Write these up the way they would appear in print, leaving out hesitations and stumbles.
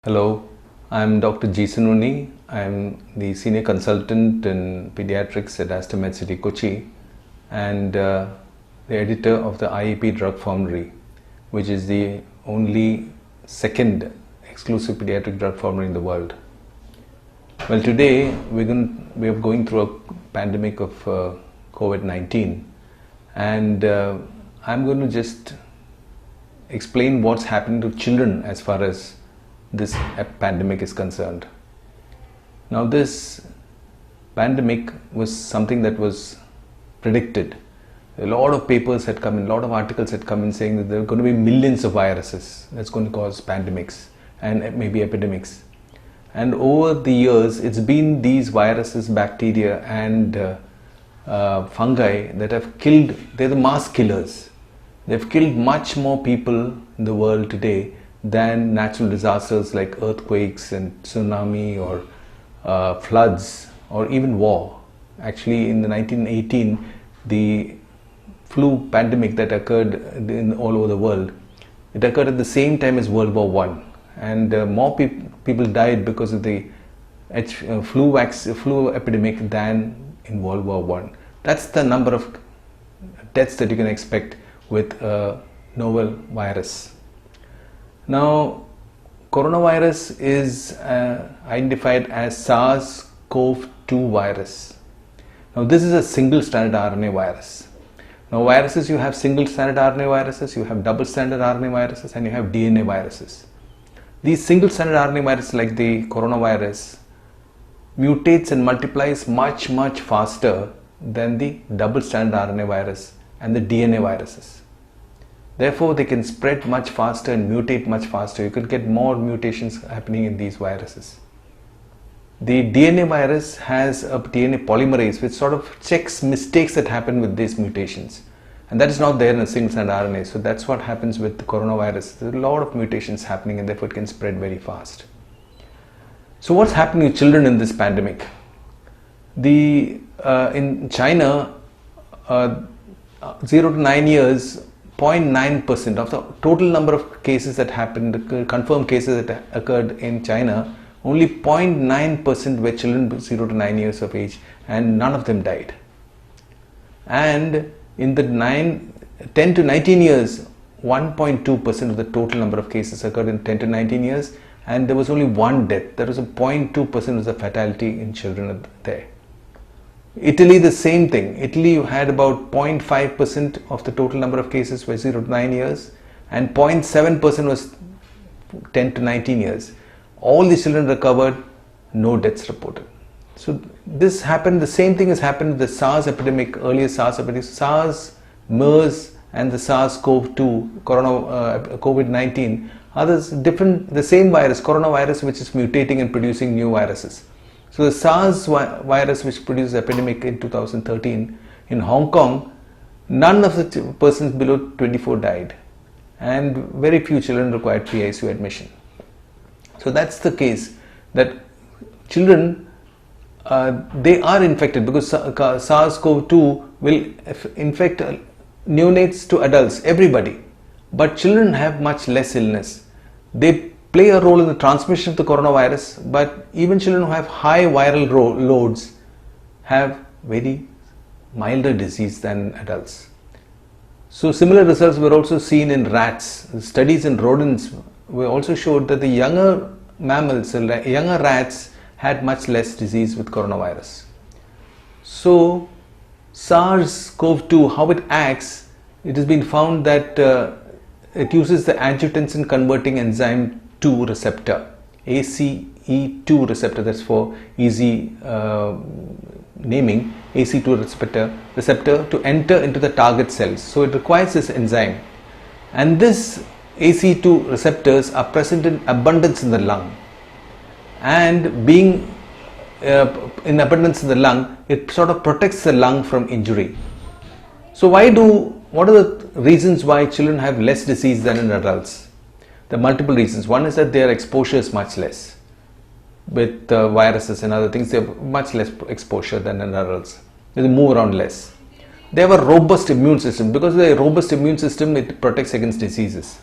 Hello, I'm Dr. Jeeson Unni. I'm the Senior Consultant in Pediatrics at Aster Medcity, Kochi, and the editor of the IEP Drug Formulary, which is the only second exclusive pediatric drug formulary in the world. Well, today we are going through a pandemic of COVID-19, and I'm going to just explain what's happening to children as far as this pandemic is concerned. Now, this pandemic was something that was predicted. A lot of papers had come in, a lot of articles had come in saying that there are going to be millions of viruses that's going to cause pandemics and maybe epidemics. And over the years, it's been these viruses, bacteria and fungi that have killed. They're the mass killers. They've killed much more people in the world today than natural disasters like earthquakes and tsunami or floods or even war. Actually, in the 1918, the flu pandemic that occurred all over the world, it occurred at the same time as World War I, and more people died because of the flu epidemic than in World War I. That's the number of deaths that you can expect with a novel virus. Now, coronavirus is identified as SARS-CoV-2 virus. Now, this is a single-stranded RNA virus. Now, viruses, you have single-stranded RNA viruses, you have double-stranded RNA viruses, and you have DNA viruses. These single-stranded RNA viruses, like the coronavirus, mutates and multiplies much faster than the double-stranded RNA virus and the DNA viruses. Therefore, they can spread much faster and mutate much faster. You could get more mutations happening in these viruses. The DNA virus has a DNA polymerase which sort of checks mistakes that happen with these mutations. And that is not there in a single-stranded RNA. So that's what happens with the coronavirus. There are a lot of mutations happening and therefore it can spread very fast. So what's happening to children in this pandemic? In China, 0 to 9 years, 0.9% of the total number of cases that happened, the confirmed cases that occurred in China, only 0.9% were children 0 to 9 years of age, and none of them died. And in the 10 to 19 years, 1.2% of the total number of cases occurred in 10 to 19 years, and there was only one death. There was a 0.2% of the fatality in children there. Italy, the same thing. Italy, you had about 0.5% of the total number of cases were 0 to 9 years, and 0.7% was 10 to 19 years. All the children recovered, no deaths reported. So this happened, the same thing has happened with the SARS epidemic, earlier SARS epidemic, SARS, MERS and the SARS-CoV-2, COVID-19, others different, the same virus, coronavirus, which is mutating and producing new viruses. So the SARS virus, which produced the epidemic in 2013 in Hong Kong, none of the persons below 24 died, and very few children required PICU admission. So that's the case, that children, they are infected because SARS-CoV-2 will infect neonates to adults, everybody. But children have much less illness. They play a role in the transmission of the coronavirus, but even children who have high viral loads have very milder disease than adults. So similar results were also seen in rats. Studies in rodents also showed that the younger mammals, younger rats, had much less disease with coronavirus. So SARS-CoV-2, how it acts, it has been found that it uses the angiotensin converting enzyme 2 receptor, ACE2 receptor, that's for easy naming, ACE2 receptor to enter into the target cells. So it requires this enzyme, and this ACE2 receptors are present in abundance in the lung, and being in abundance in the lung, it sort of protects the lung from injury. So what are the reasons why children have less disease than in adults? There are multiple reasons. One is that their exposure is much less. With viruses and other things, they have much less exposure than in adults. They move around less. They have a robust immune system. Because of their robust immune system, it protects against diseases.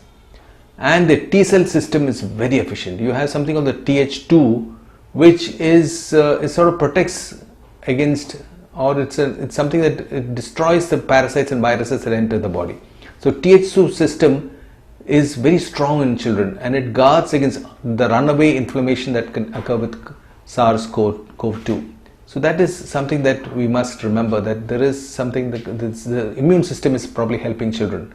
and the T cell system is very efficient. You have something on the Th2, which is it sort of protects against, or it's something that it destroys the parasites and viruses that enter the body. So Th2 system is very strong in children, and it guards against the runaway inflammation that can occur with SARS-CoV-2. So that is something that we must remember, that there is something that the immune system is probably helping children.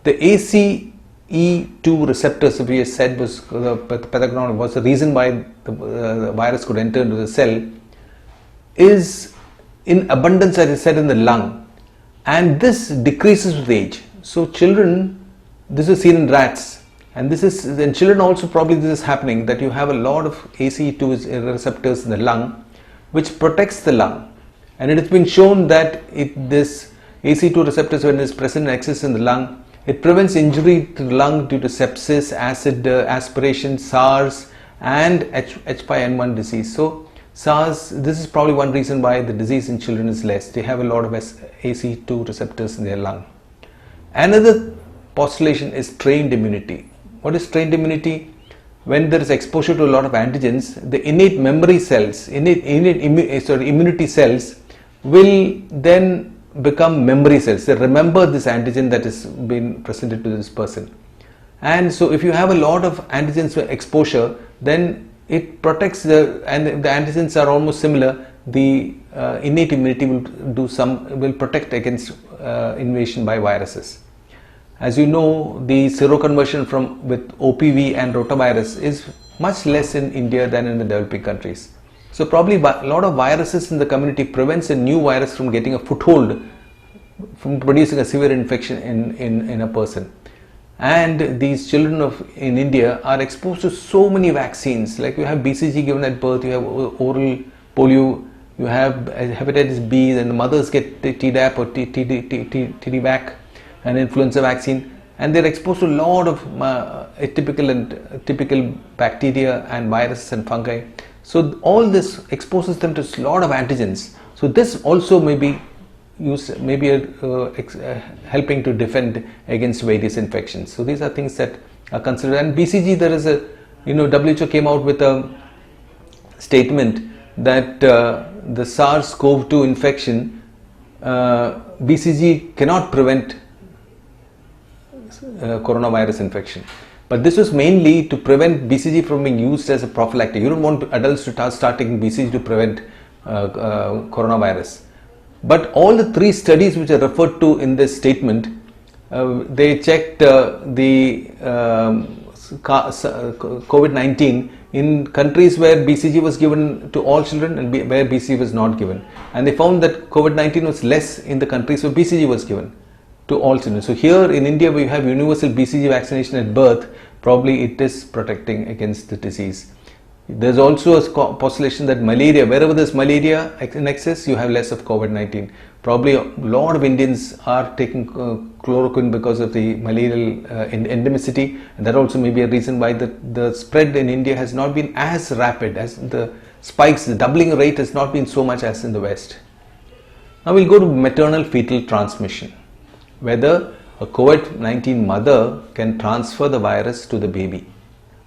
The ACE2 receptors, we said, was the pathogenomon, was the reason why the virus could enter into the cell, is in abundance, as I said, in the lung, and this decreases with age. So children, this is seen in rats, and this is in children also, probably this is happening, that you have a lot of ACE2 receptors in the lung, which protects the lung. And it has been shown that this ACE2 receptors, when it is present in excess in the lung, it prevents injury to the lung due to sepsis, acid aspiration, SARS, and H5N1 disease. So SARS, this is probably one reason why the disease in children is less. They have a lot of ACE2 receptors in their lung. Another postulation is trained immunity. What is trained immunity? When there is exposure to a lot of antigens, the innate memory cells, immunity cells will then become memory cells. They remember this antigen that is being presented to this person. And so if you have a lot of antigens exposure, then it protects and the antigens are almost similar. The innate immunity will protect against invasion by viruses. As you know, the seroconversion with OPV and rotavirus is much less in India than in the developing countries. So probably a lot of viruses in the community prevents a new virus from getting a foothold, from producing a severe infection in a person. And these children in India are exposed to so many vaccines. Like you have BCG given at birth, you have oral polio, you have hepatitis B, and the mothers get Tdap or Tdvac, an influenza vaccine, and they're exposed to a lot of atypical and typical bacteria and viruses and fungi. So all this exposes them to a lot of antigens. So this also may be helping to defend against various infections. So these are things that are considered. And BCG, there is WHO came out with a statement that the SARS-CoV-2 infection, BCG cannot prevent coronavirus infection, but this was mainly to prevent BCG from being used as a prophylactic. You don't want adults to start taking BCG to prevent coronavirus. But all the three studies which are referred to in this statement, they checked the COVID-19 in countries where BCG was given to all children and where BCG was not given, and they found that COVID-19 was less in the countries where BCG was given to all children. So here in India we have universal BCG vaccination at birth. Probably it is protecting against the disease. There's also a postulation that malaria, wherever there's malaria in excess, you have less of COVID-19. Probably a lot of Indians are taking chloroquine because of the malarial endemicity, and that also may be a reason why the spread in India has not been as rapid, as the spikes, the doubling rate has not been so much as in the West. Now we'll go to maternal fetal transmission. Whether a COVID-19 mother can transfer the virus to the baby,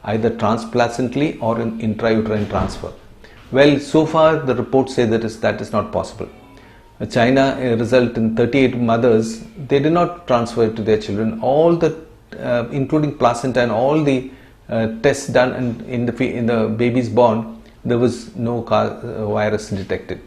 either transplacentally or in intrauterine transfer. Well, so far the reports say that is not possible. China result in 38 mothers, they did not transfer it to their children. All the, including placenta and all the tests done in the babies born, there was no virus detected.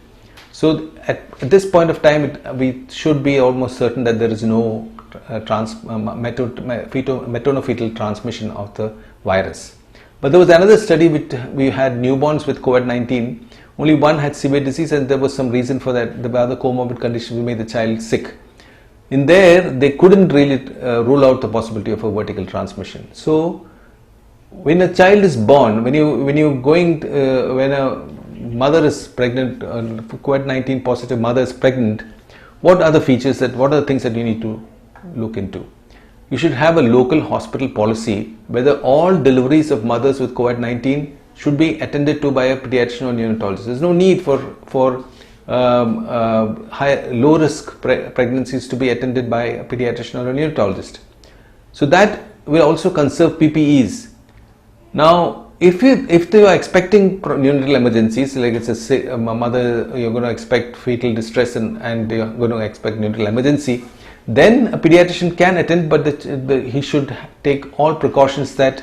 So at this point of time, we should be almost certain that there is no maternal-fetal transmission of the virus. But there was another study which we had newborns with COVID-19. Only one had severe disease, and there was some reason for that. The other comorbid conditions made the child sick. In there, they couldn't really rule out the possibility of a vertical transmission. So when a child is born, when a mother is pregnant, COVID-19 positive mother is pregnant, what are the features what are the things that you need to look into? You should have a local hospital policy whether all deliveries of mothers with COVID-19 should be attended to by a pediatrician or neonatologist. There's no need for low risk pregnancies to be attended by a pediatrician or a neonatologist. So that will also conserve PPEs. Now, if they are expecting neonatal emergencies, like it's a mother, you're going to expect fetal distress and you're going to expect neonatal emergency, then a pediatrician can attend, but he should take all precautions that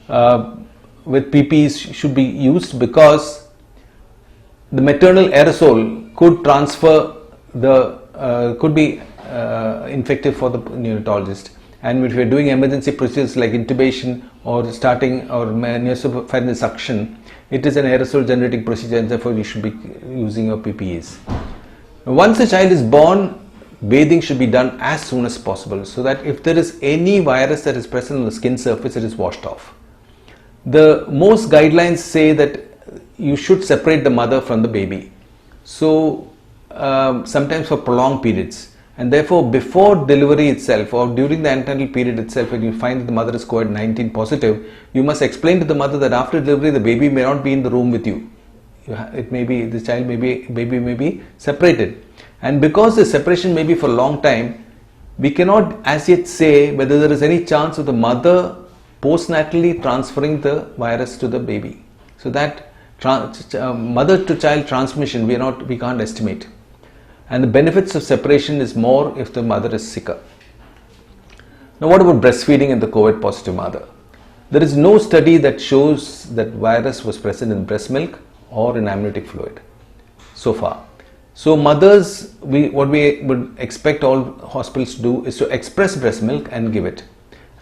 with PPEs should be used, because the maternal aerosol could transfer could be infective for the neonatologist. And if you're doing emergency procedures like intubation or starting or nasopharyngeal suction, it is an aerosol generating procedure, and therefore you should be using your PPEs. Once the child is born, bathing should be done as soon as possible, so that if there is any virus that is present on the skin surface, it is washed off. The most guidelines say that you should separate the mother from the baby. So sometimes for prolonged periods, and therefore before delivery itself or during the antenatal period itself, when you find that the mother is COVID-19 positive, you must explain to the mother that after delivery the baby may not be in the room with you. It may be, the child may be, baby may be separated, and because the separation may be for a long time, we cannot as yet say whether there is any chance of the mother postnatally transferring the virus to the baby. So that mother to child transmission we can't estimate. And the benefits of separation is more if the mother is sicker. Now, what about breastfeeding in the COVID positive mother? There is no study that shows that virus was present in breast milk or in amniotic fluid so far. So mothers, what we would expect all hospitals to do is to express breast milk and give it.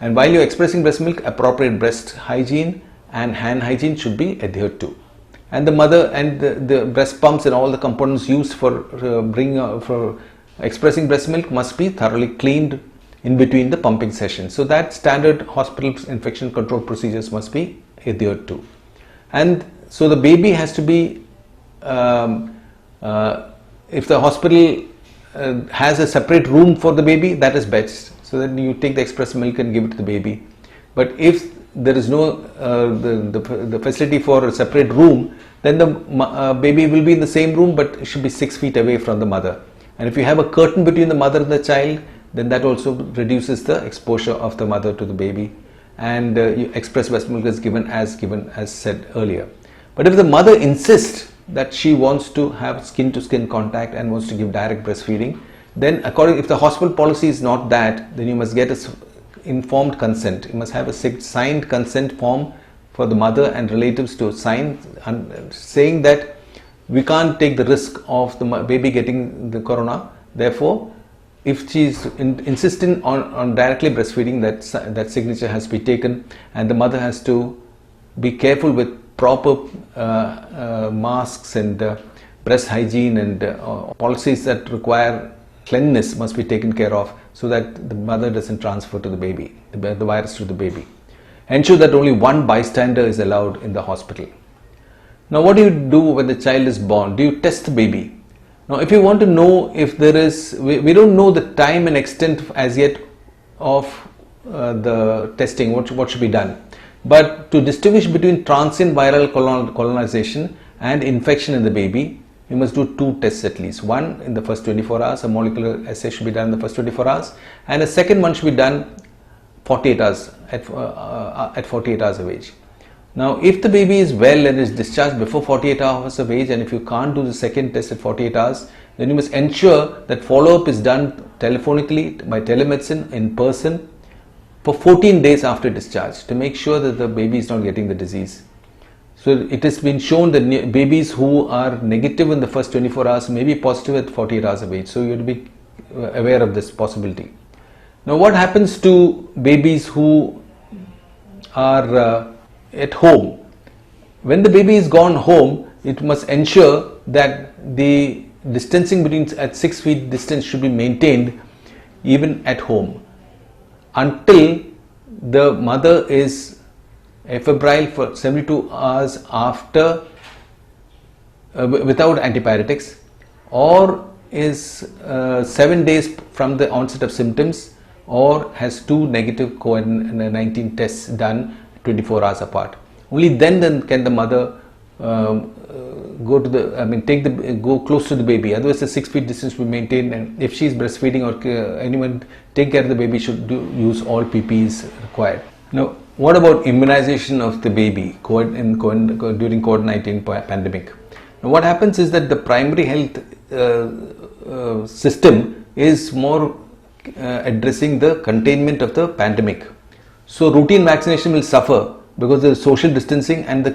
And while you're expressing breast milk, appropriate breast hygiene and hand hygiene should be adhered to. And the mother and the breast pumps and all the components used for expressing breast milk must be thoroughly cleaned in between the pumping sessions. So that standard hospital infection control procedures must be adhered to. And so the baby has to be, if the hospital has a separate room for the baby, that is best. So that you take the express milk and give it to the baby. But if there is no the facility for a separate room, then the baby will be in the same room, but it should be 6 feet away from the mother. And if you have a curtain between the mother and the child, then that also reduces the exposure of the mother to the baby. And express breast milk is given as said earlier. But if the mother insists that she wants to have skin-to-skin contact and wants to give direct breastfeeding, then if the hospital policy is not that, then you must get a informed consent. You must have a signed consent form for the mother and relatives to sign, saying that we can't take the risk of the baby getting the corona. Therefore, if she is insisting on directly breastfeeding, that signature has to be taken, and the mother has to be careful with proper masks and breast hygiene, and policies that require cleanliness must be taken care of, so that the mother doesn't transfer to the baby, the virus to the baby. Ensure that only one bystander is allowed in the hospital. Now, what do you do when the child is born? Do you test the baby? Now, if you want to know if there is, we don't know the time and extent as yet of the testing, what should be done. But to distinguish between transient viral colonization and infection in the baby, you must do 2 tests at least. One in the first 24 hours, a molecular assay should be done in the first 24 hours, and a second one should be done 48 hours at 48 hours of age. Now, if the baby is well and is discharged before 48 hours of age, and if you can't do the second test at 48 hours, then you must ensure that follow-up is done telephonically, by telemedicine, in person, for 14 days after discharge, to make sure that the baby is not getting the disease. So it has been shown that babies who are negative in the first 24 hours may be positive at 48 hours of age. So you have to be aware of this possibility. Now, what happens to babies who are at home? When the baby is gone home, it must ensure that the distancing between at 6 feet distance should be maintained even at home, until the mother is febrile for 72 hours after without antipyretics, or is 7 days from the onset of symptoms, or has 2 negative COVID-19 tests done 24 hours apart. Only then can the mother go close to the baby. Otherwise, the 6 feet distance will be maintained, and if she is breastfeeding or anyone take care of the baby, should use all PPEs required. Now, what about immunization of the baby during COVID-19 pandemic? Now, what happens is that the primary health system is more addressing the containment of the pandemic. So routine vaccination will suffer because there is social distancing, and the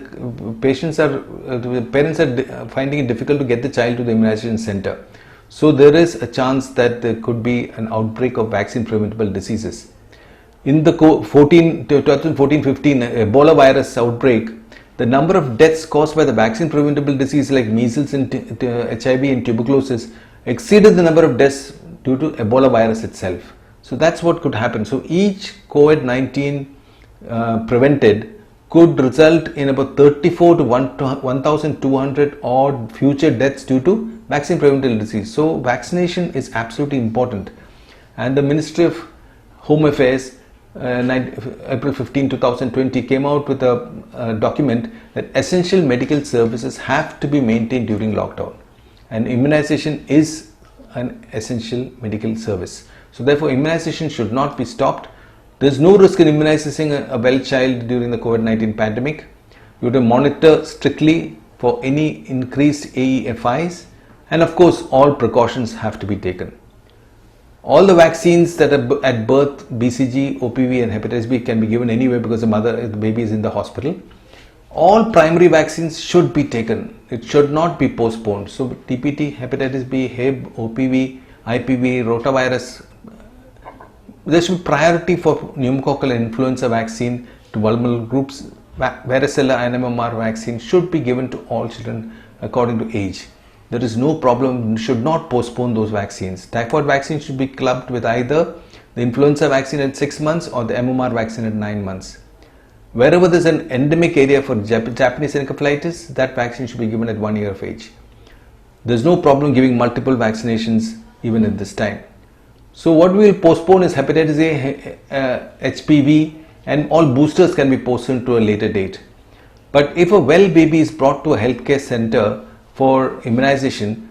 parents are finding it difficult to get the child to the immunization center. So there is a chance that there could be an outbreak of vaccine preventable diseases. In the 2014-15 Ebola virus outbreak, the number of deaths caused by the vaccine preventable disease like measles and HIV and tuberculosis exceeded the number of deaths due to Ebola virus itself. So that's what could happen. So each COVID-19 prevented could result in about 34 to 1,200 odd future deaths due to vaccine preventable disease. So vaccination is absolutely important. And the Ministry of Home Affairs April 15, 2020 came out with a document that essential medical services have to be maintained during lockdown, and immunization is an essential medical service. So therefore immunization should not be stopped. There is no risk in immunizing a well child during the COVID-19 pandemic. You have to monitor strictly for any increased AEFIs, and of course all precautions have to be taken. All the vaccines that are at birth, BCG, OPV and hepatitis B, can be given anyway because the baby is in the hospital. All primary vaccines should be taken. It should not be postponed. So TPT, hepatitis B, Hib, OPV, IPV, rotavirus. There should be priority for pneumococcal influenza vaccine to vulnerable groups. Varicella and MMR vaccine should be given to all children according to age. There is no problem, should not postpone those vaccines. Typhoid vaccine should be clubbed with either the influenza vaccine at 6 months or the MMR vaccine at 9 months. Wherever there is an endemic area for Japanese encephalitis, that vaccine should be given at 1 year of age. There is no problem giving multiple vaccinations even at this time. So what we will postpone is hepatitis A, HPV, and all boosters can be postponed to a later date. But if a well baby is brought to a healthcare center for immunization,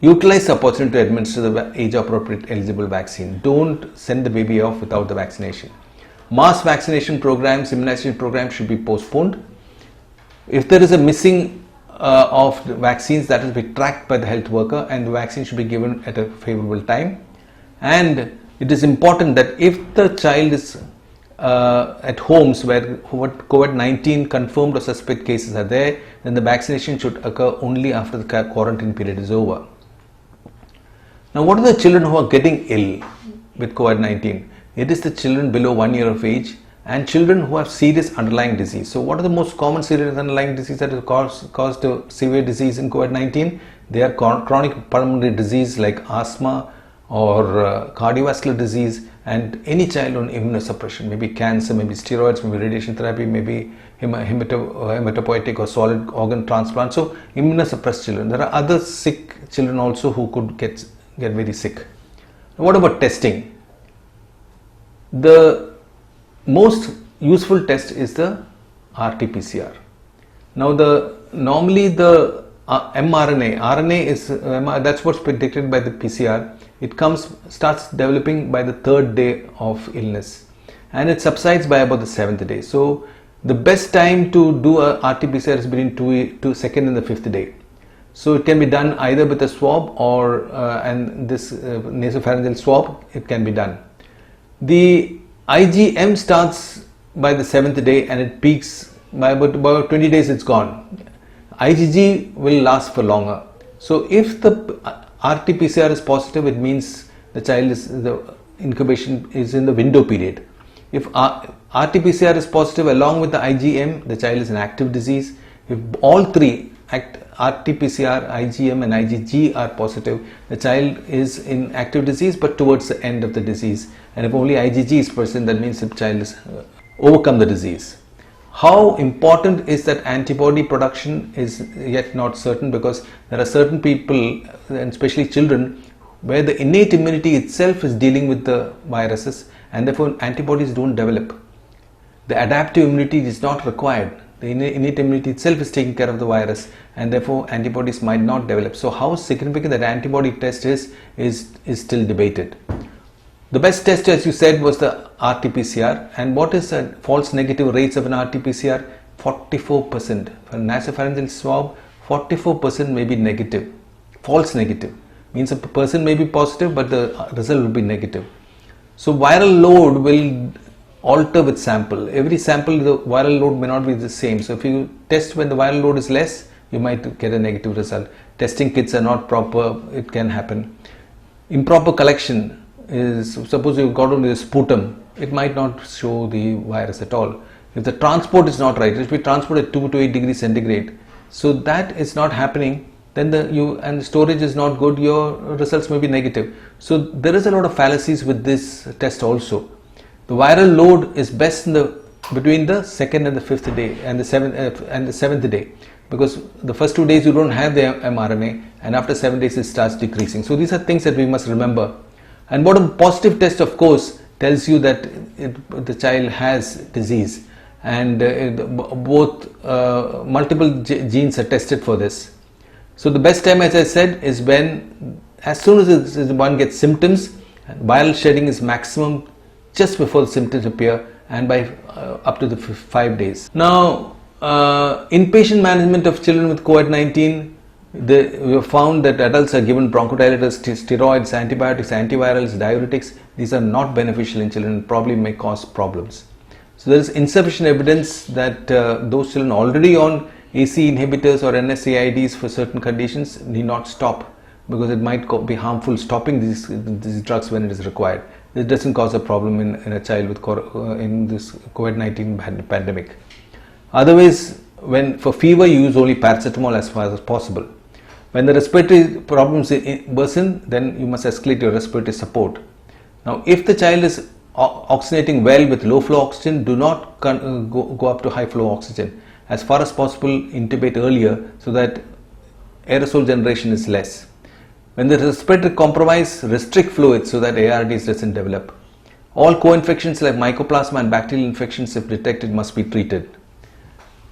utilize the opportunity to administer the age appropriate eligible vaccine. Don't send the baby off without the vaccination. Mass vaccination programs, immunization programs should be postponed. If there is a missing of the vaccines, that will be tracked by the health worker, and the vaccine should be given at a favorable time. And it is important that if the child is at homes where COVID-19 confirmed or suspect cases are there, then the vaccination should occur only after the quarantine period is over. Now, what are the children who are getting ill with COVID-19? It is the children below 1 year of age and children who have serious underlying disease. So what are the most common serious underlying disease that has caused a severe disease in COVID-19? They are chronic pulmonary disease like asthma or cardiovascular disease, and any child on immunosuppression, maybe cancer, maybe steroids, maybe radiation therapy, maybe hematopoietic or solid organ transplant. So immunosuppressed children. There are other sick children also who could get very sick. What about testing? The most useful test is the RT-PCR. Now normally the mRNA, RNA is that's what's predicted by the PCR. It starts developing by the 3rd day of illness, and it subsides by about the 7th day. So the best time to do a RT-PCR is between 2nd and the 5th day. So it can be done either with a swab or and this nasopharyngeal swab, it can be done. The IgM starts by the 7th day and it peaks by about 20 days, it's gone. IgG will last for longer. So if the RT-PCR is positive, it means the incubation is in the window period. If RT-PCR is positive along with the IgM, the child is in active disease. If all three, RT-PCR, IgM and IgG are positive, the child is in active disease but towards the end of the disease. And if only IgG is present, that means the child has overcome the disease. How important is that antibody production is yet not certain, because there are certain people, and especially children, where the innate immunity itself is dealing with the viruses and therefore antibodies don't develop. The adaptive immunity is not required. The innate immunity itself is taking care of the virus and therefore antibodies might not develop. So how significant that antibody test is still debated. The best test, as you said, was the RT-PCR. And what is the false negative rates of an RT-PCR? 44%. For a nasopharyngeal swab, 44% may be negative. False negative means a person may be positive, but the result will be negative. So viral load will alter with sample. Every sample, the viral load may not be the same. So if you test when the viral load is less, you might get a negative result. Testing kits are not proper, it can happen. Improper collection is, suppose you got only a sputum, it might not show the virus at all. If the transport is not right, if we transport at 2 to 8 degrees centigrade, so that is not happening, then the storage is not good, your results may be negative. So there is a lot of fallacies with this test also. The viral load is best between the 2nd and the 5th day and the 7th day, because the first 2 days you don't have the mRNA, and after 7 days it starts decreasing. So these are things that we must remember. And what a positive test, of course, tells you that the child has disease, and both multiple genes are tested for this. So the best time, as I said, is when, as soon as one gets symptoms, viral shedding is maximum just before the symptoms appear, and by up to the 5 days. Now, inpatient management of children with COVID-19, we have found that adults are given bronchodilators, steroids, antibiotics, antivirals, diuretics. These are not beneficial in children and probably may cause problems. So there is insufficient evidence that those children already on AC inhibitors or NSAIDs for certain conditions need not stop, because it might be harmful stopping these drugs when it is required. It doesn't cause a problem in a child with in this COVID-19 pandemic. Otherwise, for fever, you use only paracetamol as far as possible. When the respiratory problems worsen, then you must escalate your respiratory support. Now, if the child is oxygenating well with low flow oxygen, do not go up to high flow oxygen. As far as possible, intubate earlier so that aerosol generation is less. When the respiratory compromise, restrict fluids so that ARDS doesn't develop. All co-infections like mycoplasma and bacterial infections, if detected, must be treated.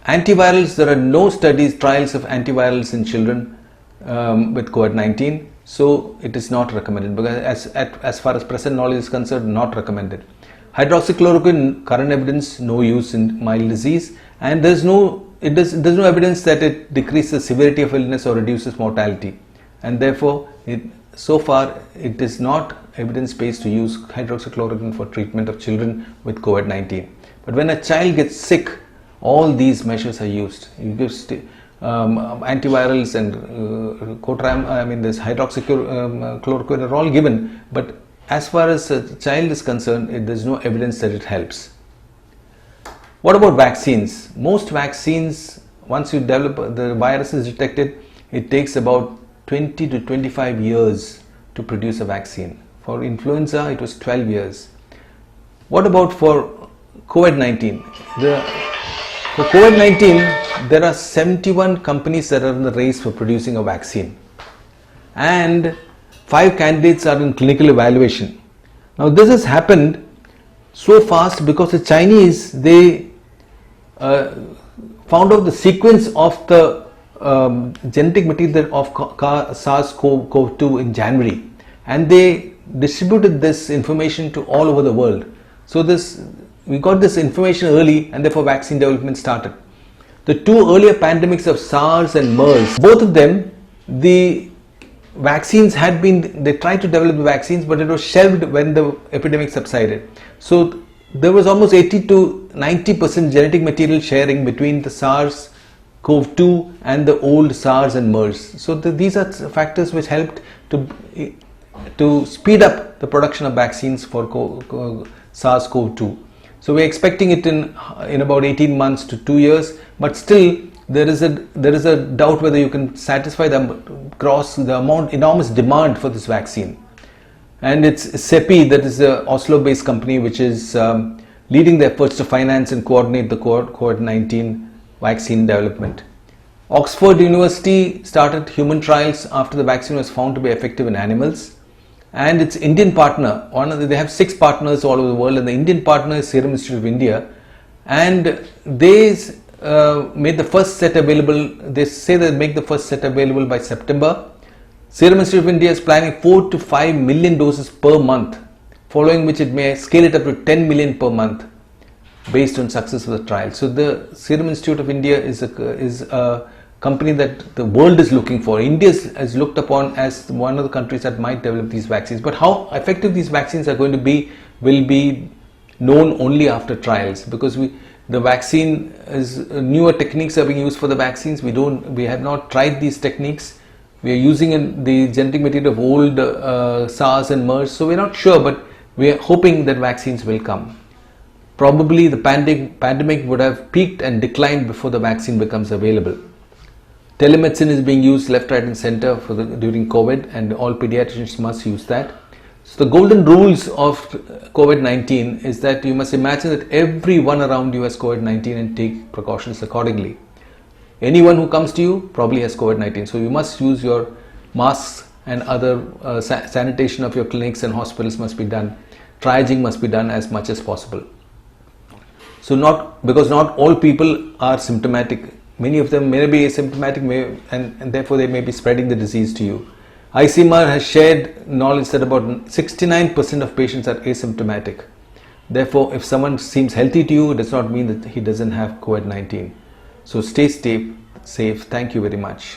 Antivirals, there are no trials of antivirals in children with COVID-19, so it is not recommended, because as far as present knowledge is concerned, not recommended. Hydroxychloroquine, current evidence, no use in mild disease, and there's no evidence that it decreases severity of illness or reduces mortality, and therefore so far it is not evidence-based to use hydroxychloroquine for treatment of children with COVID-19. But when a child gets sick, all these measures are used. You give antivirals and this hydroxychloroquine are all given, but as far as a child is concerned, there is no evidence that it helps. What about vaccines? Most vaccines, once you develop, the virus is detected, it takes about 20 to 25 years to produce a vaccine. For influenza, it was 12 years. What about for COVID-19? For COVID-19, there are 71 companies that are in the race for producing a vaccine, and 5 candidates are in clinical evaluation. Now this has happened so fast because the Chinese, they found out the sequence of the genetic material of SARS-CoV-2 in January, and they distributed this information to all over the world. So we got this information early, and therefore vaccine development started. The 2 earlier pandemics of SARS and MERS, both of them, the vaccines they tried to develop the vaccines, but it was shelved when the epidemic subsided. So there was almost 80 to 90% genetic material sharing between the SARS-CoV-2 and the old SARS and MERS. So these are factors which helped to speed up the production of vaccines for SARS-CoV-2. So we're expecting it in about 18 months to 2 years, but still there is a doubt whether you can satisfy the enormous demand for this vaccine. And it's CEPI, that is the Oslo-based company, which is leading the efforts to finance and coordinate the COVID-19 vaccine development. Oxford University started human trials after the vaccine was found to be effective in animals. And its Indian partner, they have 6 partners all over the world, and the Indian partner is Serum Institute of India, and they made the first set available. They say they'll make the first set available by September. Serum Institute of India is planning 4 to 5 million doses per month following which it may scale it up to 10 million per month based on success of the trial. So the Serum Institute of India is a company that the world is looking for. India is looked upon as one of the countries that might develop these vaccines. But how effective these vaccines are going to be will be known only after trials, because the vaccine is newer techniques are being used for the vaccines. We have not tried these techniques. We are using the genetic material of old SARS and MERS, so we're not sure, but we are hoping that vaccines will come. Probably the pandemic would have peaked and declined before the vaccine becomes available. Telemedicine is being used left, right and center during COVID, and all pediatricians must use that. So the golden rules of COVID-19 is that you must imagine that everyone around you has COVID-19 and take precautions accordingly. Anyone who comes to you probably has COVID-19. So you must use your masks, and other sanitation of your clinics and hospitals must be done. Triaging must be done as much as possible. So because not all people are symptomatic. Many of them may be asymptomatic and therefore they may be spreading the disease to you. ICMR has shared knowledge that about 69% of patients are asymptomatic. Therefore, if someone seems healthy to you, it does not mean that he doesn't have COVID-19. So stay safe. Thank you very much.